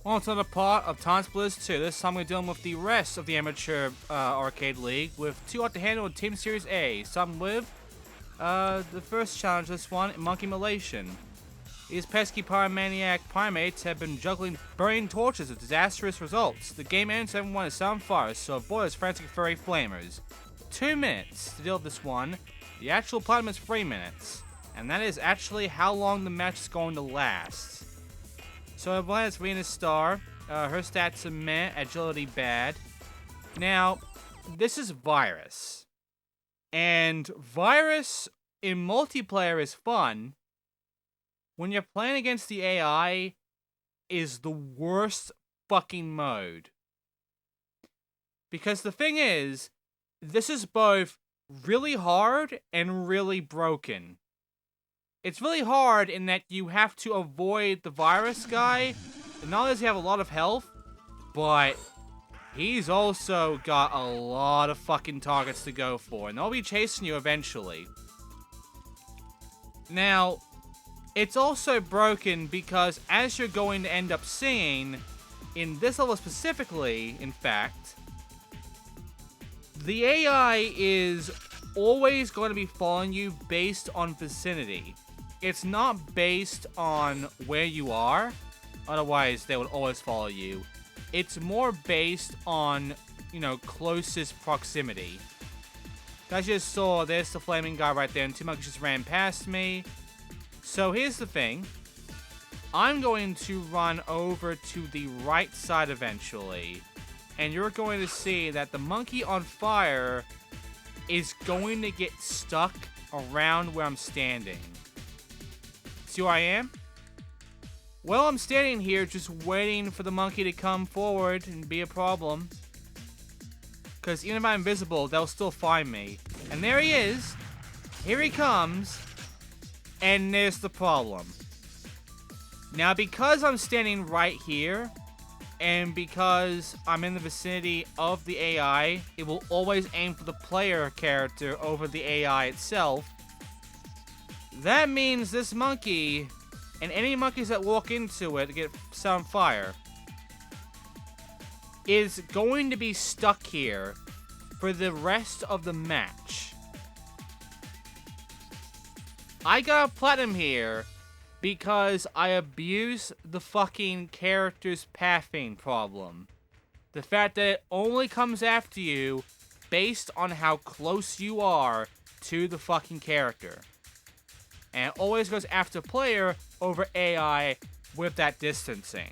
On to another part of TimeSplitters 2. This time we're dealing with the rest of the amateur arcade league with 2 out to handle in Team Series A. Starting with the first challenge, this one, Monkey Malaysian. These pesky pyromaniac primates have been juggling burning torches with disastrous results. The game ends, everyone is on fire, so avoid those frantic furry flamers. 2 minutes to deal with this one. The actual platinum is 3 minutes. And that is actually how long the match is going to last. So I believe it's Venus Star. Her stats are meh, agility bad. Now, this is Virus. And Virus in multiplayer is fun. When you're playing against the AI, is the worst fucking mode. Because the thing is, this is both really hard and really broken. It's really hard in that you have to avoid the virus guy. And not only does he have a lot of health, but he's also got a lot of fucking targets to go for. And they'll be chasing you eventually. Now, it's also broken because as you're going to end up seeing, in this level specifically, in fact, the AI is always going to be following you based on vicinity. It's not based on where you are, otherwise they would always follow you. It's more based on, closest proximity. As you just saw, there's the flaming guy right there, and 2 monkeys just ran past me. So here's the thing. I'm going to run over to the right side eventually, and you're going to see that the monkey on fire is going to get stuck around where I'm standing. See where I am? Well, I'm standing here just waiting for the monkey to come forward and be a problem. Because even if I'm invisible, they'll still find me. And there he is. Here he comes. And there's the problem. Now, because I'm standing right here, and because I'm in the vicinity of the AI, it will always aim for the player character over the AI itself. That means this monkey, and any monkeys that walk into it get set on fire, is going to be stuck here for the rest of the match. I got platinum here because I abuse the fucking character's pathing problem. The fact that it only comes after you based on how close you are to the fucking character. And it always goes after player over AI with that distancing.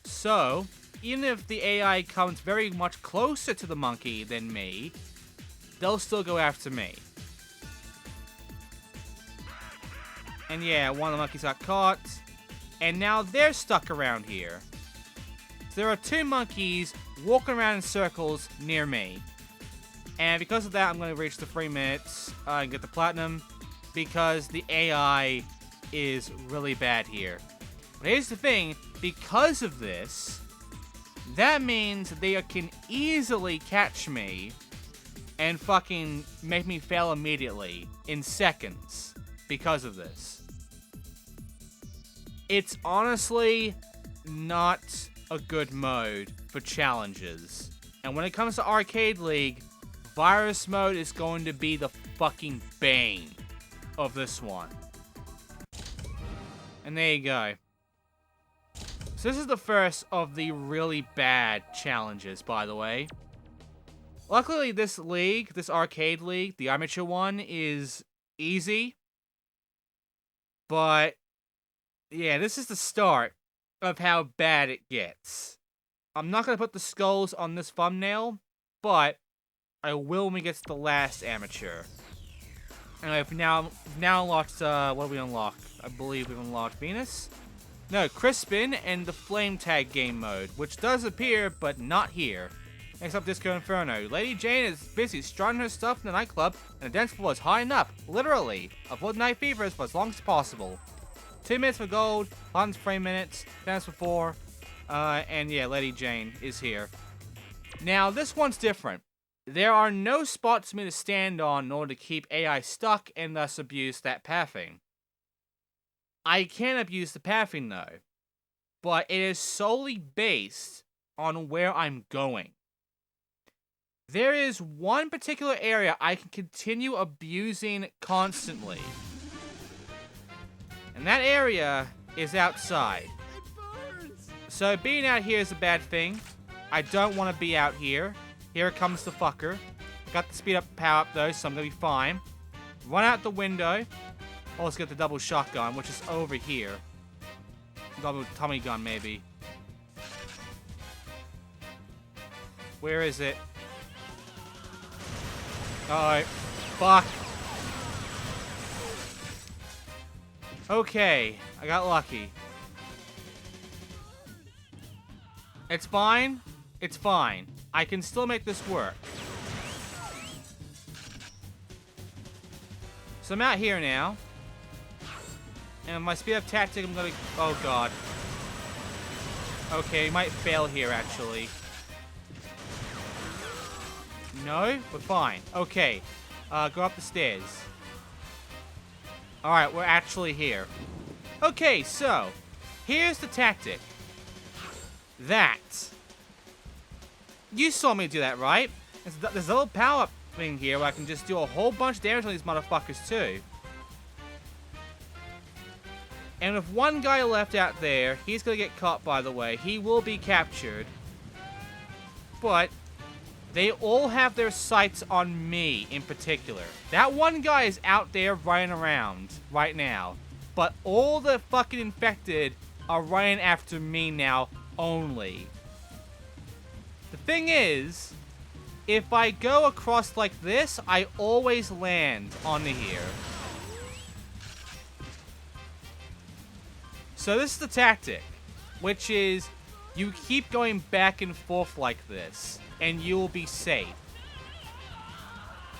So, even if the AI comes very much closer to the monkey than me, they'll still go after me. And yeah, one of the monkeys got caught. And now they're stuck around here. So there are 2 monkeys walking around in circles near me. And because of that, I'm going to reach the 3 minutes and get the platinum. Because the AI is really bad here. But here's the thing. Because of this, that means they can easily catch me and fucking make me fail immediately in seconds because of this. It's honestly not a good mode for challenges. And when it comes to Arcade League, Virus mode is going to be the fucking bane of this one. And there you go. So this is the first of the really bad challenges, by the way. Luckily, this league, this arcade league, the amateur one, is easy. But, yeah, this is the start of how bad it gets. I'm not going to put the skulls on this thumbnail, but I will when we get to the last amateur. And I've now unlocked, what do we unlock? I believe we've unlocked Venus. No, Crispin and the Flame Tag game mode, which does appear, but not here. Next up, Disco Inferno. Lady Jane is busy strutting her stuff in the nightclub, and the dance floor is high up, literally. Avoid night fevers for as long as possible. 2 minutes for gold, Platinum's 3 minutes, dance for 4, and yeah, Lady Jane is here. Now, this one's different. There are no spots for me to stand on in order to keep AI stuck and thus abuse that pathing. I can abuse the pathing though. but it is solely based on where I'm going. There is one particular area I can continue abusing constantly. And that area is outside. So being out here is a bad thing. I don't want to be out here. Here comes the fucker. Got the speed up power up though, so I'm going to be fine. Run out the window. Oh, let's get the double shotgun, which is over here. Double Tommy gun, maybe. Where is it? Alright. Fuck. Okay. I got lucky. It's fine. It's fine. I can still make this work. So I'm out here now. And with my speed up tactic, I'm gonna... Oh, God. Okay, might fail here, actually. No? We're fine. Okay. Go up the stairs. Alright, we're actually here. Okay, so... Here's the tactic. That. You saw me do that, right? There's a little power-up thing here where I can just do a whole bunch of damage on these motherfuckers, too. And with one guy left out there, he's gonna get caught, by the way. He will be captured. But they all have their sights on me in particular. That one guy is out there running around right now. But all the fucking infected are running after me now only. The thing is, if I go across like this, I always land onto here. So this is the tactic, which is you keep going back and forth like this, and you will be safe.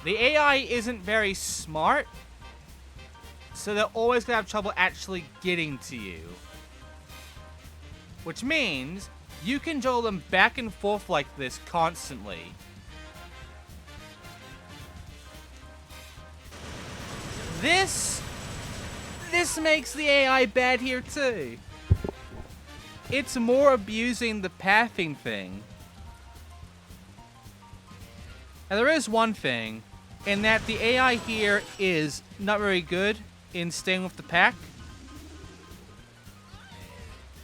The AI isn't very smart, so they're always going to have trouble actually getting to you. Which means you can juggle them back and forth like this constantly. This makes the AI bad here too. It's more abusing the pathing thing. And there is one thing, in that the AI here is not very good in staying with the pack.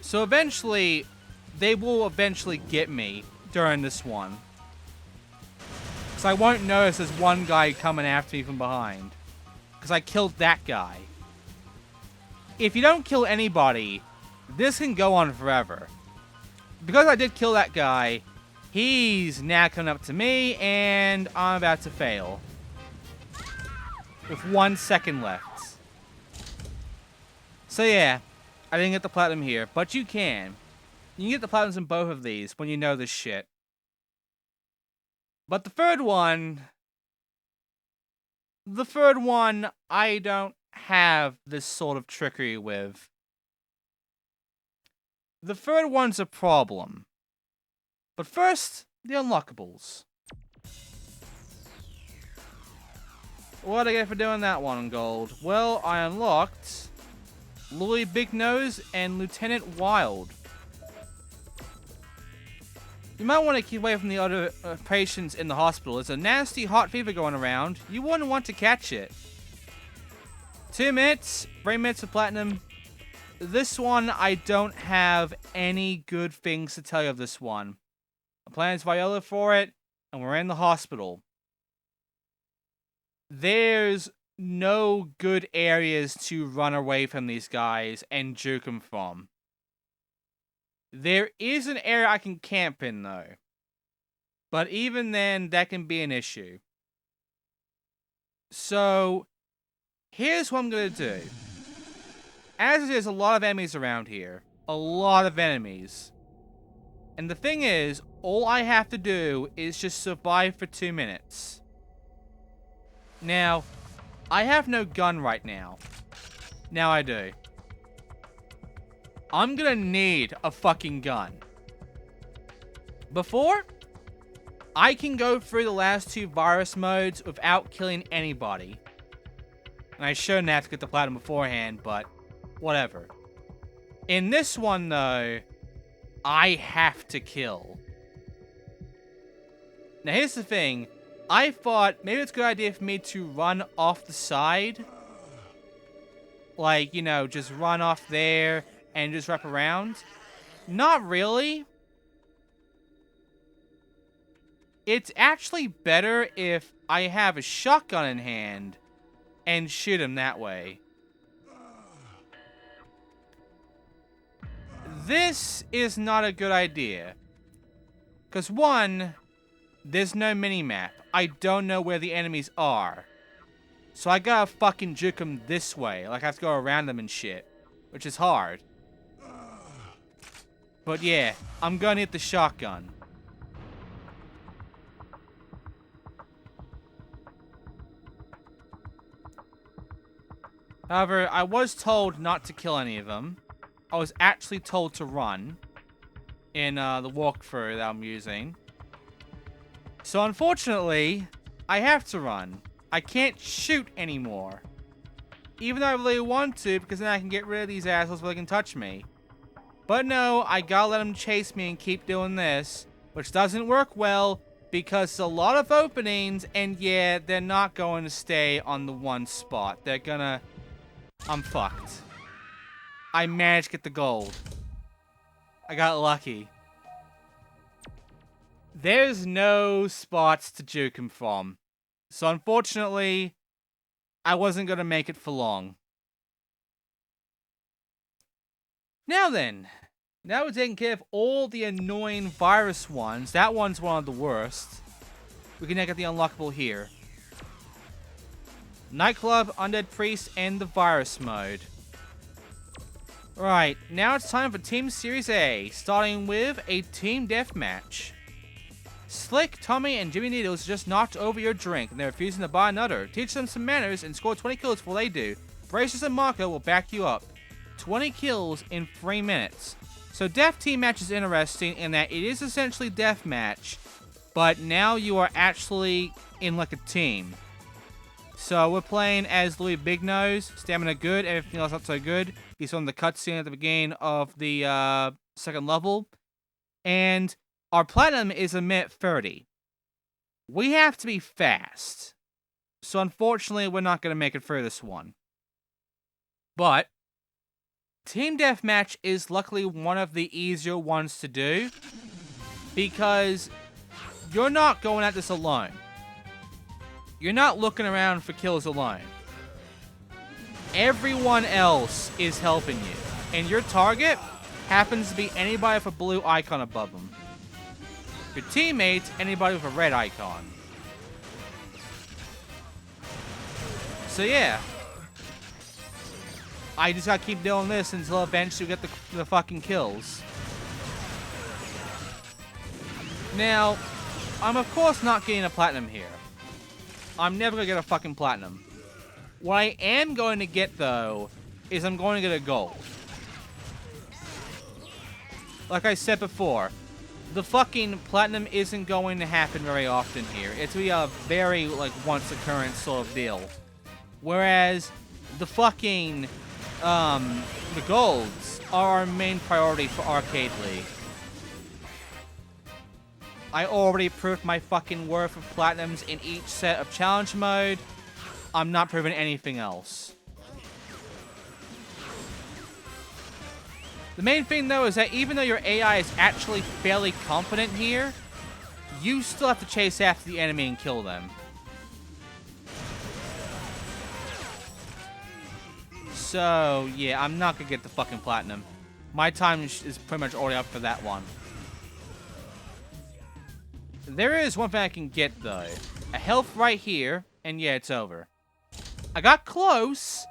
So eventually, they will eventually get me during this one. Because I won't notice there's one guy coming after me from behind. Because I killed that guy. If you don't kill anybody, this can go on forever. Because I did kill that guy, he's now coming up to me, and I'm about to fail. With 1 second left. So yeah, I didn't get the platinum here, but you can. You can get the platinums in both of these when you know this shit. But the third one, I don't have this sort of trickery with. The third one's a problem. But first, the unlockables. What did I get for doing that one in gold? Well, I unlocked Louis Big Nose and Lieutenant Wild. You might want to keep away from the other patients in the hospital. There's a nasty hot fever going around. You wouldn't want to catch it. 2 minutes, 3 minutes of platinum. This one, I don't have any good things to tell you of this one. I'm playing as Viola for it, and we're in the hospital. There's no good areas to run away from these guys and juke them from. There is an area I can camp in, though. But even then, that can be an issue. So, here's what I'm going to do. As there's a lot of enemies around here. A lot of enemies. And the thing is, all I have to do is just survive for 2 minutes. Now, I have no gun right now. Now I do. I'm gonna need a fucking gun. Before, I can go through the last 2 virus modes without killing anybody. And I shouldn't have to get the platinum beforehand, but whatever. In this one, though, I have to kill. Now, here's the thing. I thought maybe it's a good idea for me to run off the side. Like, you know, just run off there and just wrap around. Not really. It's actually better if I have a shotgun in hand and shoot him that way. This is not a good idea. Because one, there's no mini-map. I don't know where the enemies are. So I gotta fucking juke them this way. Like I have to go around them and shit. Which is hard. But yeah, I'm gonna hit the shotgun. However, I was told not to kill any of them. I was actually told to run in the walkthrough that I'm using. So unfortunately, I have to run. I can't shoot anymore. Even though I really want to, because then I can get rid of these assholes before they can touch me. But no, I gotta let them chase me and keep doing this. Which doesn't work well, because it's a lot of openings, and yeah, they're not going to stay on the one spot. They're gonna... I'm fucked. I managed to get the gold. I got lucky. There's no spots to juke him from. So unfortunately, I wasn't going to make it for long. Now then, now we're taking care of all the annoying virus ones. That one's one of the worst. We can now get the unlockable here. Nightclub, Undead Priest, and the virus mode. Right, now it's time for Team Series A, starting with a Team Deathmatch. Slick, Tommy, and Jimmy Needles just knocked over your drink, and they're refusing to buy another. Teach them some manners and score 20 kills before they do. Braces and Marco will back you up. 20 kills in 3 minutes. So Death Team Match is interesting in that it is essentially Deathmatch, but now you are actually in like a team. So we're playing as Louis Big Nose, stamina good, everything else not so good. He's on the cutscene at the beginning of the second level. And our platinum is a minute 30. We have to be fast. So unfortunately, we're not going to make it through this one. But Team Deathmatch is luckily one of the easier ones to do. Because you're not going at this alone. You're not looking around for kills alone. Everyone else is helping you. And your target happens to be anybody with a blue icon above them. Your teammates, anybody with a red icon. So yeah. I just gotta keep doing this until eventually we get the fucking kills. Now, I'm of course not getting a platinum here. I'm never gonna get a fucking platinum. What I am going to get, though, is I'm going to get a gold. Like I said before, the fucking platinum isn't going to happen very often here. It's going to be a very, like, once-occurrence sort of deal. Whereas, the fucking, the golds are our main priority for Arcade League. I already proved my fucking worth of platinums in each set of challenge mode. I'm not proving anything else. The main thing, though, is that even though your AI is actually fairly confident here, you still have to chase after the enemy and kill them. So, yeah, I'm not gonna get the fucking platinum. My time is pretty much already up for that one. There is one thing I can get, though. A health right here, and yeah, it's over. I got close,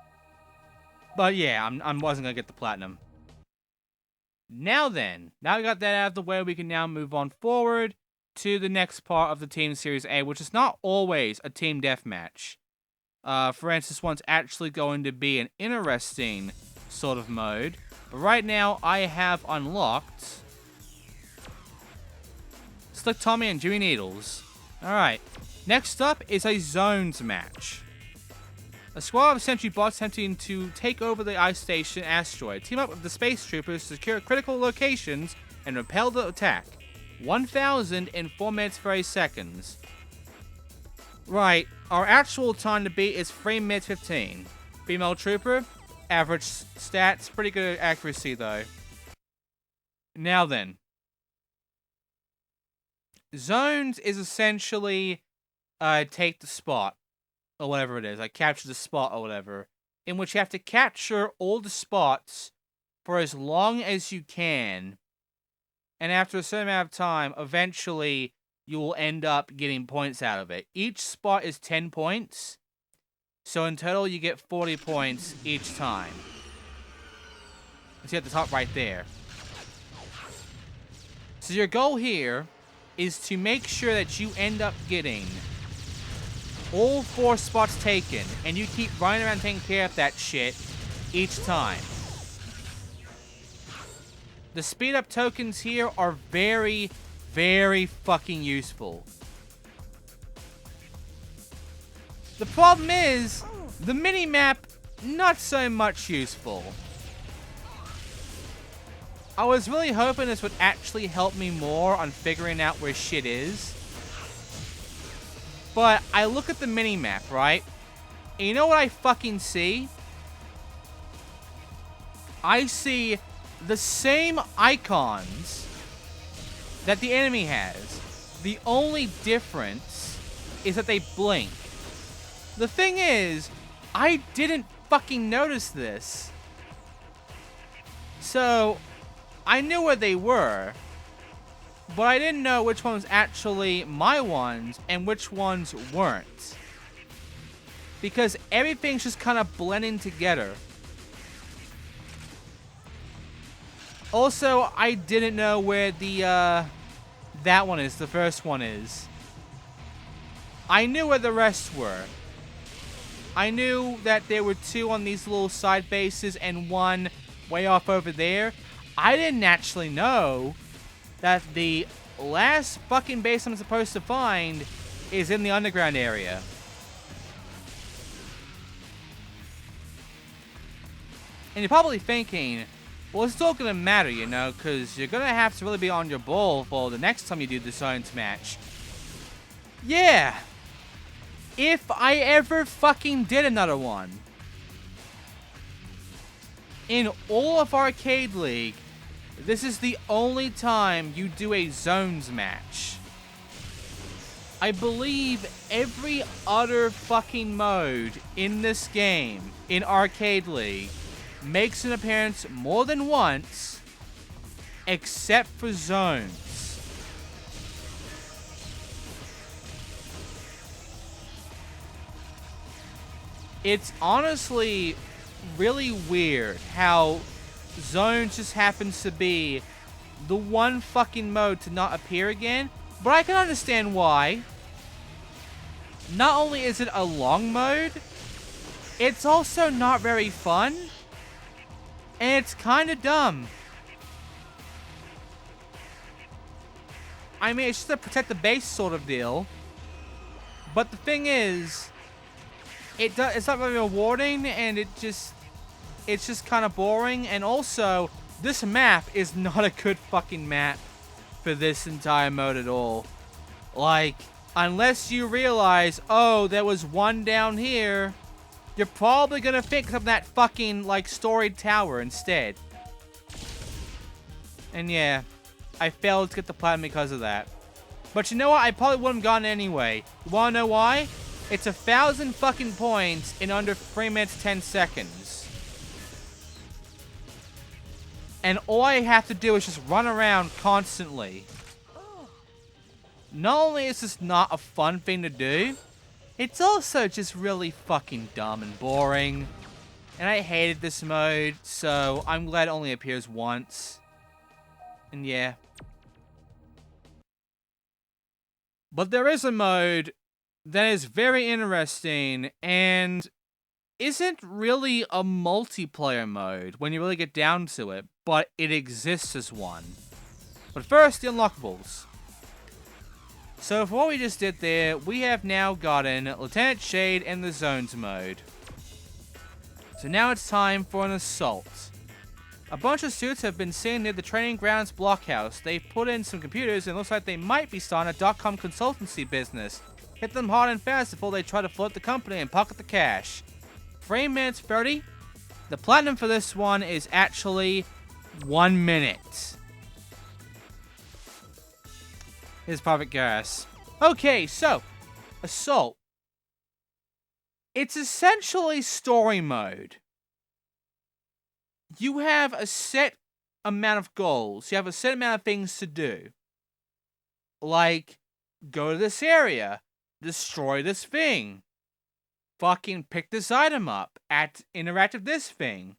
but yeah, I wasn't gonna get the platinum. Now then, now we got that out of the way, we can now move on forward to the next part of the Team Series A, which is not always a team deathmatch. For instance, one's actually going to be an interesting sort of mode. But right now, I have unlocked Slick Tommy and Jimmy Needles. Alright, next up is a zones match. A squad of sentry bots attempting to take over the ice station asteroid. Team up with the space troopers to secure critical locations and repel the attack. 1,000 in 4 minutes 30 seconds. Right, our actual time to beat is 3 minutes 15. Female trooper, average stats, pretty good accuracy though. Now then. Zones is essentially take the spot, or whatever it is, like capture the spot or whatever, in which you have to capture all the spots for as long as you can, and after a certain amount of time, eventually you will end up getting points out of it. Each spot is 10 points, so in total you get 40 points each time. You see at the top right there. So your goal here is to make sure that you end up getting all 4 spots taken, and you keep running around taking care of that shit each time. The speed up tokens here are very, very fucking useful. The problem is, the mini-map, not so much useful. I was really hoping this would actually help me more on figuring out where shit is. But I look at the mini-map, right? And you know what I fucking see? I see the same icons that the enemy has. The only difference is that they blink. The thing is, I didn't fucking notice this. So, I knew where they were, but I didn't know which ones actually my ones and which ones weren't. Because everything's just kind of blending together. Also, I didn't know where the, that one is, the first one is. I knew where the rest were. I knew that there were 2 on these little side bases and 1 way off over there. I didn't actually know that the last fucking base I'm supposed to find is in the underground area. And you're probably thinking, well, it's still gonna matter, you know, because you're gonna have to really be on your ball for the next time you do the science match. Yeah! If I ever fucking did another one. In all of Arcade League, this is the only time you do a zones match. I believe every other fucking mode in this game, in Arcade League, makes an appearance more than once, except for zones. It's honestly really weird how zones just happens to be the one fucking mode to not appear again, but I can understand why. Not only is it a long mode, it's also not very fun, and it's kind of dumb. I mean, it's just a protect the base sort of deal, but the thing is, it's not very rewarding, and it's just kind of boring. And also, this map is not a good fucking map for this entire mode at all. Like, unless you realize, oh, there was one down here, you're probably gonna think of that fucking, like, storied tower instead. And yeah, I failed to get the platinum because of that. But you know what? I probably wouldn't have gotten it anyway. You wanna know why? It's 1,000 fucking points in under 3 minutes 10 seconds. And all I have to do is just run around constantly. Not only is this not a fun thing to do, it's also just really fucking dumb and boring. And I hated this mode, so I'm glad it only appears once. And yeah. But there is a mode that is very interesting and isn't really a multiplayer mode when you really get down to it, but it exists as one. But first, the unlockables. So for what we just did there, we have now gotten Lieutenant Shade in the Zones mode. So now it's time for an assault. A bunch of suits have been seen near the training grounds blockhouse. They've put in some computers and it looks like they might be starting a .com consultancy business. Hit them hard and fast before they try to float the company and pocket the cash. Frame minutes 30. The platinum for this one is actually 1 minute. Here's Private Gas. Okay, so, Assault. It's essentially story mode. You have a set amount of goals. You have a set amount of things to do. Like, go to this area. Destroy this thing. Fucking pick this item up. Interact with this thing.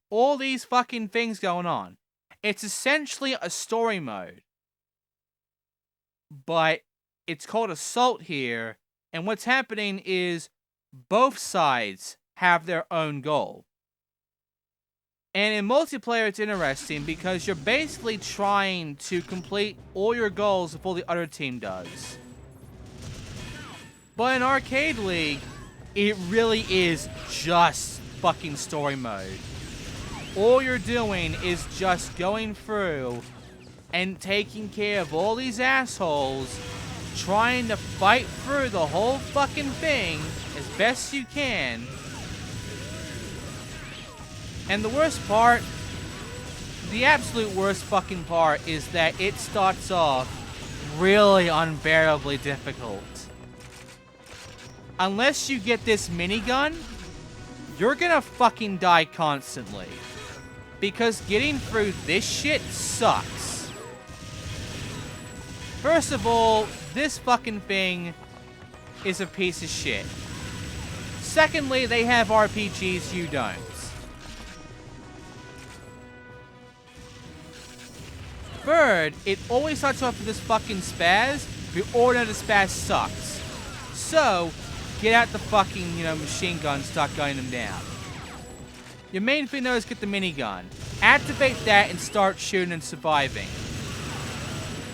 All these fucking things going on. It's essentially a story mode. But it's called Assault here. And what's happening is both sides have their own goal. And in multiplayer, it's interesting because you're basically trying to complete all your goals before the other team does. But in Arcade League, it really is just fucking story mode. All you're doing is just going through and taking care of all these assholes, trying to fight through the whole fucking thing as best you can. And the worst part, the absolute worst fucking part, is that it starts off really unbearably difficult. Unless you get this minigun, you're gonna fucking die constantly. Because getting through this shit sucks. First of all, this fucking thing is a piece of shit. Secondly, they have RPGs, you don't. Third, it always starts off with this fucking spaz. We all know the spaz sucks. So, get out the fucking, machine gun, start gunning them down. Your main thing though is get the minigun. Activate that and start shooting and surviving.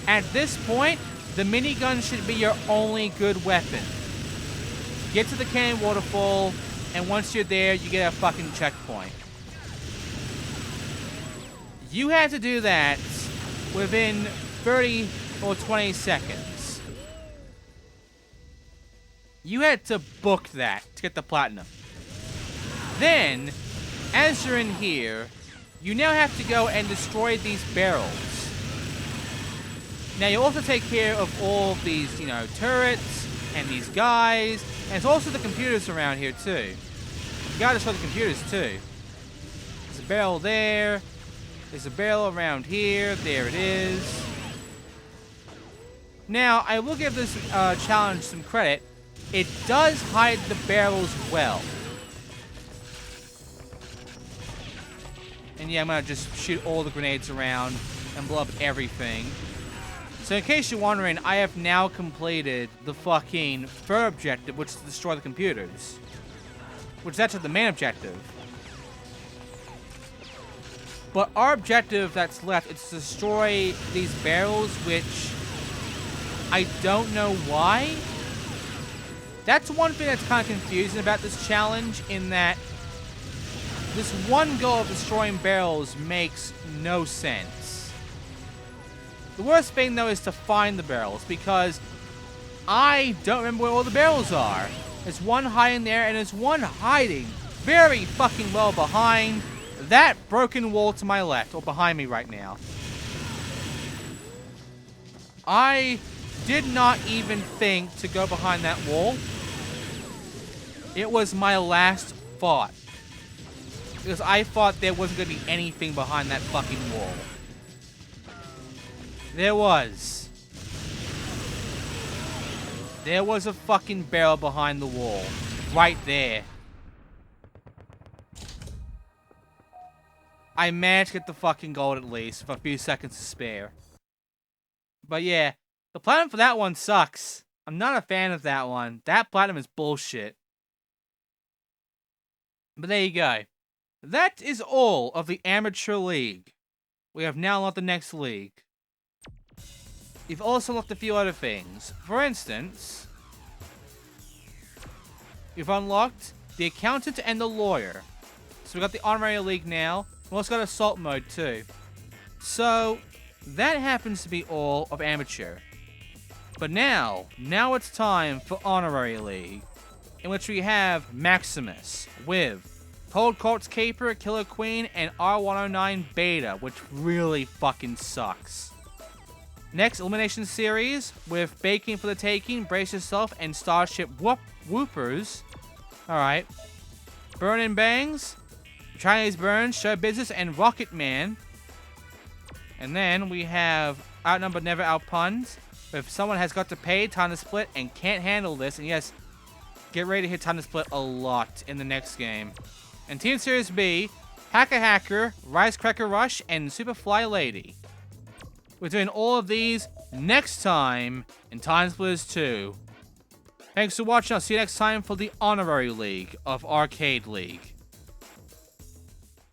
At this point, the minigun should be your only good weapon. Get to the cannon waterfall, and once you're there, you get a fucking checkpoint. You have to do that within 30 or 20 seconds. You had to book that to get the platinum. Then, as you're in here, you now have to go and destroy these barrels. Now, you also take care of all of these, turrets and these guys. And it's also the computers around here, too. You gotta destroy the computers, too. There's a barrel there. There's a barrel around here. There it is. Now, I will give this challenge some credit. It does hide the barrels well. And yeah, I'm gonna just shoot all the grenades around and blow up everything. So in case you're wondering, I have now completed the fucking third objective, which is to destroy the computers. Which is actually the main objective. But our objective that's left is to destroy these barrels, which I don't know why. That's one thing that's kind of confusing about this challenge, in that this one goal of destroying barrels makes no sense. The worst thing, though, is to find the barrels, because I don't remember where all the barrels are. There's one hiding there, and there's one hiding very fucking well behind that broken wall to my left, or behind me right now. I did not even think to go behind that wall. It was my last thought. Because I thought there wasn't going to be anything behind that fucking wall. There was. There was a fucking barrel behind the wall. Right there. I managed to get the fucking gold at least, with a few seconds to spare. But yeah, the platinum for that one sucks. I'm not a fan of that one. That platinum is bullshit. But there you go. That is all of the Amateur League. We have now unlocked the next league. We've also unlocked a few other things. For instance, we've unlocked the accountant, and the lawyer. So we got the honorary league now. We also got assault mode too. So that happens to be all of amateur. But now it's time for honorary league, in which we have Maximus with Cold Corpse Caper, Killer Queen, and R109 Beta, which really fucking sucks. Next, Elimination Series with Baking for the Taking, Brace Yourself, and Starship Whoopers. Alright. Burn and Bangs, Chinese Burns, Show Business, and Rocket Man. And then we have Outnumbered Never Outpunned. If someone has got to pay, time to split, and can't handle this, and yes, get ready to hit time to split a lot in the next game. And Team Series B, Hacker, Ricecracker Rush, and Superfly Lady. We're doing all of these next time in TimeSplitters 2. Thanks for watching. I'll see you next time for the Honorary League of Arcade League.